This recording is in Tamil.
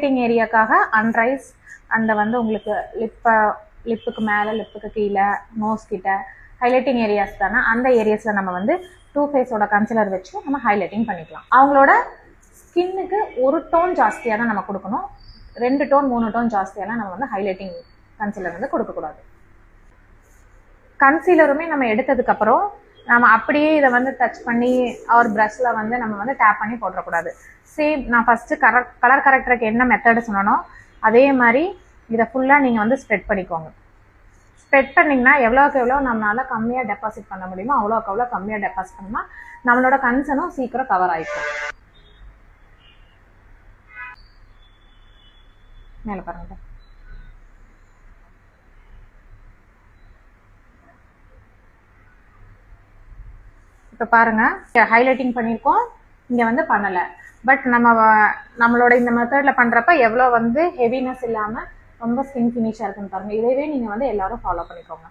ஹைலைட்டிங் ஏரியாக்காக அன்ரைஸ் அந்த வந்து உங்களுக்கு லிப்புக்கு மேலே லிப்புக்கு கீழே நோஸ் கிட்ட ஹைலைட்டிங் ஏரியாஸ் தானே, அந்த ஏரியாஸில் நம்ம வந்து டூ ஃபேஸோட கன்சிலர் வச்சு நம்ம ஹைலைட்டிங் பண்ணிக்கலாம். அவங்களோட ஸ்கின்னுக்கு ஒரு டோன் ஜாஸ்தியாக தான் நம்ம கொடுக்கணும், 2 டோன் 3 டோன் ஜாஸ்தியாலாம் நம்ம வந்து ஹைலைட்டிங் கன்சிலர் வந்து கொடுக்கக்கூடாது. கன்சீலருமே நம்ம எடுத்ததுக்கப்புறம் நம்ம அப்படியே இதை வந்து டச் பண்ணி ஒரு ப்ரஷில் வந்து நம்ம வந்து டேப் பண்ணி போட்டுறக்கூடாது. சேம் நான் ஃபஸ்ட்டு கலர் கரெக்டருக்கு என்ன மெத்தடு சொன்னனோ அதே மாதிரி இதை ஃபுல்லாக நீங்கள் வந்து ஸ்ப்ரெட் பண்ணிக்கோங்க. ஸ்ப்ரெட் பண்ணிங்கன்னா எவ்வளோக்கு எவ்வளோ நம்மளால் கம்மியாக டெபாசிட் பண்ண முடியுமோ அவ்வளோக்கு அவ்வளோ கம்மியாக டெபாசிட் பண்ணால் நம்மளோட கன்சனும் சீக்கிரம் கவர் ஆகிக்கும். மேலே பாருங்க. இப்போ பாருங்கள் ஹைலைட்டிங் பண்ணியிருக்கோம், இங்கே வந்து பண்ணலை. பட் நம்மளோட இந்த மெத்தடில் பண்ணுறப்ப எவ்வளோ வந்து ஹெவினஸ் இல்லாமல் ரொம்ப ஸ்கின் ஃபினிஷாக இருக்குன்னு பாருங்கள். இதவே நீங்கள் வந்து எல்லோரும் ஃபாலோ பண்ணிக்கோங்க.